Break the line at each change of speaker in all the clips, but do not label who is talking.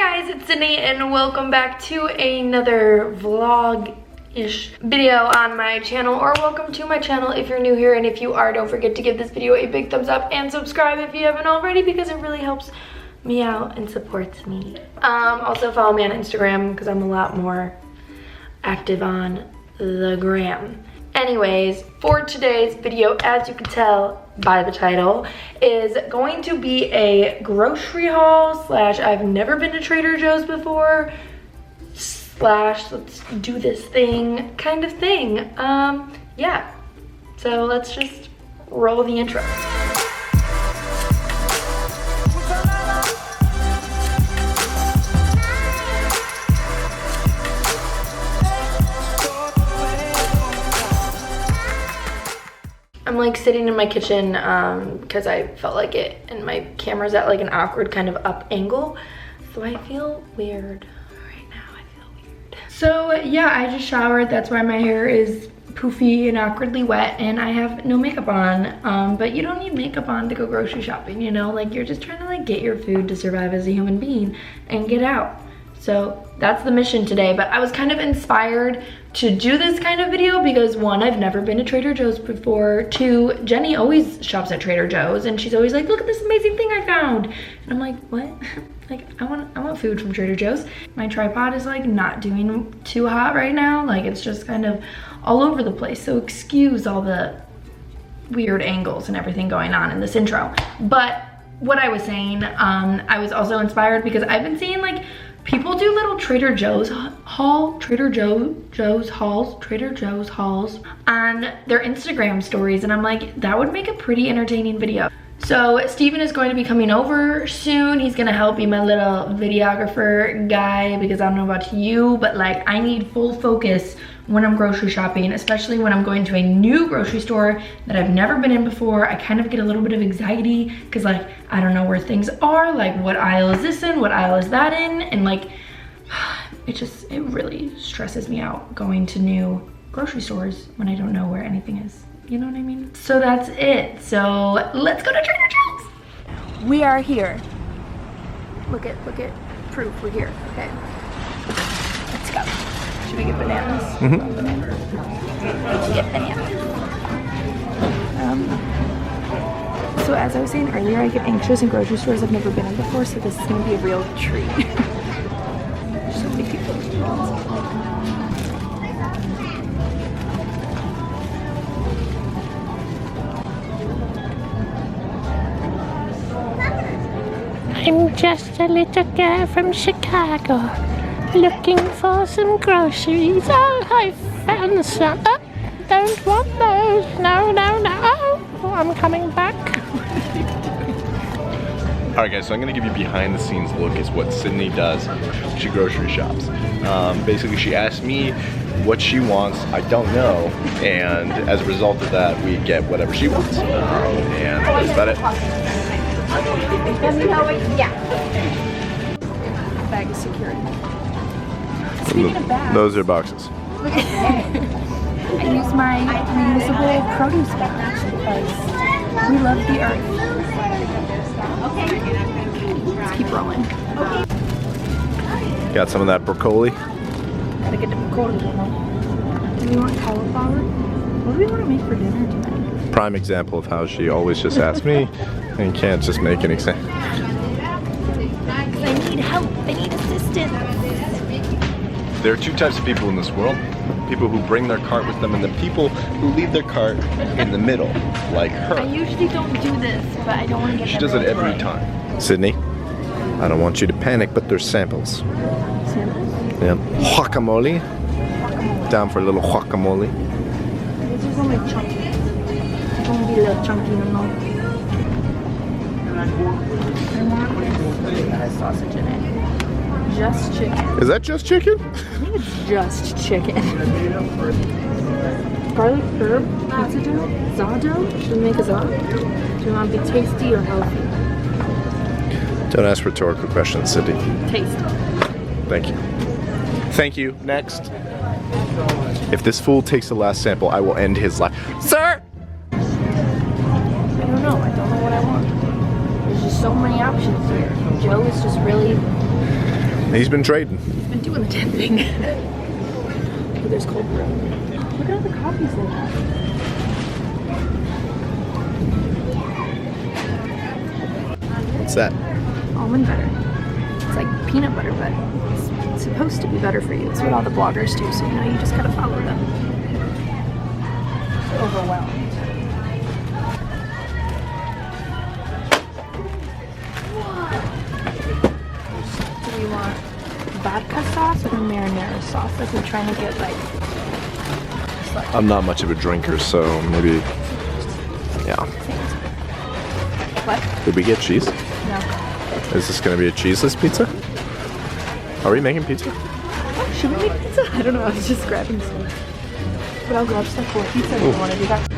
guys, it's Sydney and welcome back to another vlog-ish video on my channel, or welcome to my channel if you're new here, and if you are, don't forget to give this video a big thumbs up and subscribe if you haven't already because it really helps me out and supports me. Also follow me on Instagram because I'm a lot more active on the gram. Anyways, for today's video, as you can tell by the title, is going to be a grocery haul slash I've never been to Trader Joe's before slash let's do this thing kind of thing. Yeah, so let's just roll the intro. I'm like sitting in my kitchen because I felt like it, and my camera's at like an awkward kind of up angle, so I feel weird right now. I feel weird. So yeah, I just showered. That's why my hair is poofy and awkwardly wet, and I have no makeup on. But you don't need makeup on to go grocery shopping, you know? Like, you're just trying to like get your food to survive as a human being and get out. So that's the mission today, but I was kind of inspired to do this kind of video because one, I've never been to Trader Joe's before. Two, Jenny always shops at Trader Joe's and she's always like, look at this amazing thing I found. And I'm like, what? Like, I want food from Trader Joe's. My tripod is like not doing too hot right now. Like, it's just kind of all over the place. So excuse all the weird angles and everything going on in this intro. But what I was saying, I was also inspired because I've been seeing like people do little Trader Joe's hauls on their Instagram stories, and I'm like, that would make a pretty entertaining video. So Steven is going to be coming over soon. He's gonna help be my little videographer guy because I don't know about you, but like I need full focus when I'm grocery shopping, especially when I'm going to a new grocery store that I've never been in before. I kind of get a little bit of anxiety because like I don't know where things are, like what aisle is this in, what aisle is that in, and like it really stresses me out going to new grocery stores when I don't know where anything is. You know what I mean? So that's it. So let's go to Trader Joe's. We are here. Look at proof. We're here. Okay. Let's go. Should we get bananas? Let's get bananas. So as I was saying earlier, I get anxious in grocery stores I've never been in before, so this is gonna be a real treat. Just take pictures.
I'm just a little girl from Chicago, looking for some groceries. Oh, I found some. Oh, don't want those. No, no, no. Oh, I'm coming back.
Alright guys, so I'm going to give you behind the scenes look at what Sydney does. She grocery shops. Basically she asks me what she wants, I don't know, and as a result of that we get whatever she wants. And that's about it.
Yeah. Bag is secured. Speaking of bags,
Those are boxes.
I use my reusable produce bags because we love the earth. Let's keep rolling.
Got some of that broccoli.
Gotta get the broccoli. Do we want cauliflower? What do we want to make for dinner tonight?
Prime example of how she always just asks me and can't just make any sense.
I need help. I need assistance.
There are two types of people in this world. People who bring their cart with them and the people who leave their cart in the middle, like her.
I usually don't do this, but I don't want to get
She does it every time. Sydney, I don't want you to panic, but there's samples.
Samples?
Yeah. Guacamole. Down for a little guacamole.
This is only chunky. It's gonna be a little chunky, you know. I want this that has sausage in it. Just chicken.
Is that just chicken?
I think it's just chicken. Garlic herb pizza dough? Za dough? Should we make a za? Do you want to be tasty or healthy?
Don't ask rhetorical questions, Sydney.
Tasty.
Thank you. Thank you. Next. If this fool takes the last sample, I will end his life. Sir!
I don't know. I don't know what I want. There's just so many options here. Joe is just really
He's been trading.
He's been doing the damn thing. Oh, there's cold brew. Look at all the coffees they have.
What's that?
Almond butter. It's like peanut butter, but it's supposed to be better for you. It's what all the bloggers do, so you know you just gotta follow them. Overwhelmed. Do we want vodka sauce or marinara sauce? Like we're trying to get like.
I'm not much of a drinker, so maybe. Yeah.
What?
Did we get cheese?
No.
Is this gonna be a cheeseless pizza? Are we making pizza?
Should we make pizza? I don't know. I was just grabbing some. But I'll grab stuff for pizza if you want to do that.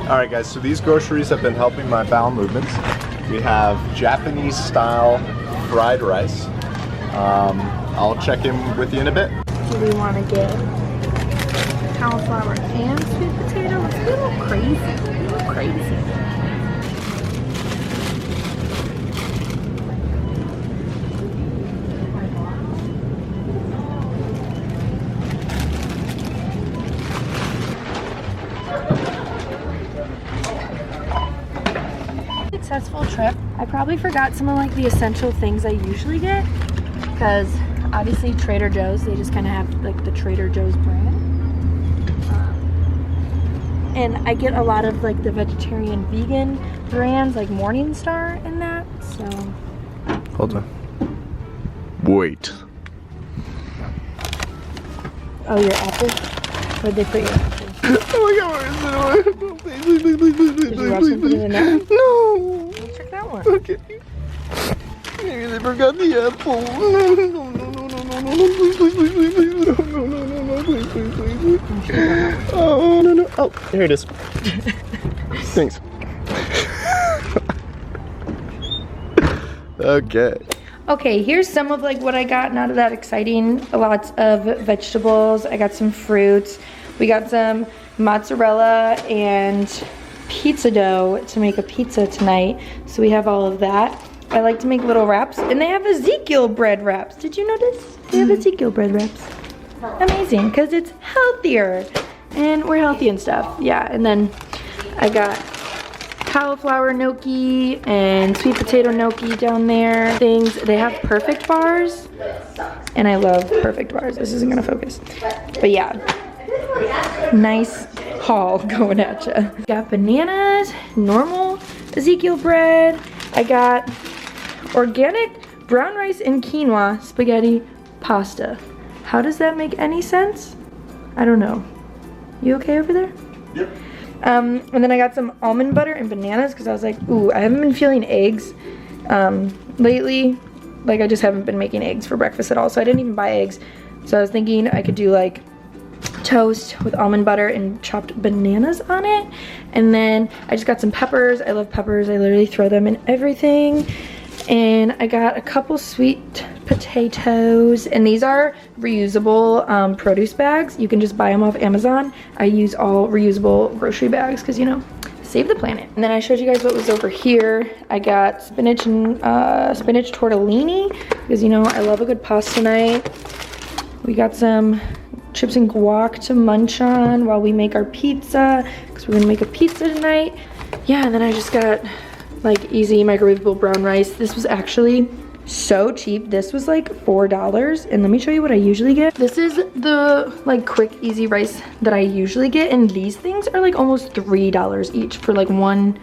Alright guys, so these groceries have been helping my bowel movements. We have Japanese style fried rice. I'll check in with you in a bit.
Do we want to get cauliflower and sweet potato? It's a little crazy. A little crazy. Successful trip. I probably forgot some of like the essential things I usually get because obviously Trader Joe's, they just kind of have like the Trader Joe's brand. And I get a lot of like the vegetarian vegan brands like Morningstar and that, so.
Hold on. Wait.
Oh, your apple? Where'd they put your apple?
Oh my god, where is it? Please, please, please, please, please,
Did you watch them put it in that one?
No!
Let's check that one.
Okay. Maybe they forgot the apple. No, no, no, no, no, no, no, no, please, please, please, please, please. No, no, no, no, no, please, please, please. Oh, no, no. Oh, here it is. Thanks. Okay.
Okay, here's some of like what I got, not that exciting. Lots of vegetables. I got some fruits. We got some mozzarella and pizza dough to make a pizza tonight. So we have all of that. I like to make little wraps, and they have Ezekiel bread wraps. Did you notice? They have Ezekiel bread wraps. Amazing, because it's healthier. And we're healthy and stuff. Yeah, and then I got cauliflower gnocchi and sweet potato gnocchi down there. Things, they have perfect bars, and I love perfect bars. This isn't gonna focus. But yeah, nice haul going at ya. Got bananas, normal Ezekiel bread. I got organic brown rice and quinoa spaghetti pasta. How does that make any sense? I don't know. You okay over there?
Yep.
And then I got some almond butter and bananas because I was like, ooh, I haven't been feeling eggs lately. Like I just haven't been making eggs for breakfast at all, so I didn't even buy eggs. So I was thinking I could do like toast with almond butter and chopped bananas on it. And then I just got some peppers. I love peppers. I literally throw them in everything. And I got a couple sweet potatoes, and these are reusable produce bags. You can just buy them off Amazon. I use all reusable grocery bags because, you know, save the planet. And then I showed you guys what was over here. I got spinach and spinach tortellini because, you know, I love a good pasta night. We got some chips and guac to munch on while we make our pizza because we're gonna make a pizza tonight. Yeah, and then I just got like easy microwavable brown rice. This was actually so cheap. This was like $4, and let me show you what I usually get. This is the like quick easy rice that I usually get, and these things are like almost $3 each for like one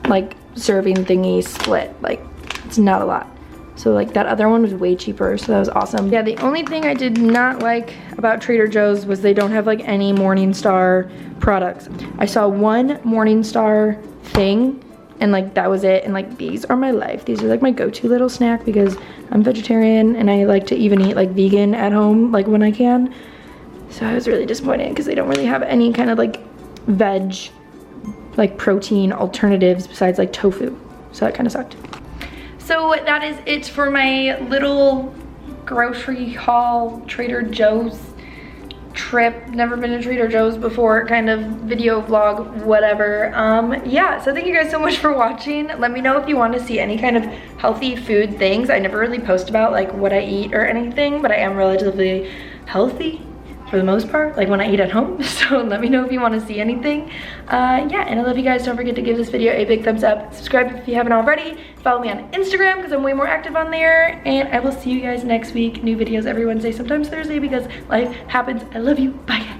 like serving thingy split. Like it's not a lot. So like that other one was way cheaper, so that was awesome. Yeah, the only thing I did not like about Trader Joe's was they don't have like any Morningstar products. I saw one Morningstar thing, and like that was it. And like these are my life. These are like my go-to little snack because I'm vegetarian and I like to even eat like vegan at home like when I can. So I was really disappointed because they don't really have any kind of like veg like protein alternatives besides like tofu. So that kind of sucked. So that is it for my little grocery haul, Trader Joe's trip, never been to Trader Joe's before kind of video vlog, whatever. Yeah, so thank you guys so much for watching. Let me know if you want to see any kind of healthy food things. I never really post about like what I eat or anything, but I am relatively healthy for the most part, like when I eat at home. So let me know if you want to see anything. Yeah, and I love you guys. Don't forget to give this video a big thumbs up. Subscribe if you haven't already. Follow me on Instagram because I'm way more active on there. And I will see you guys next week. New videos every Wednesday, sometimes Thursday because life happens. I love you. Bye guys.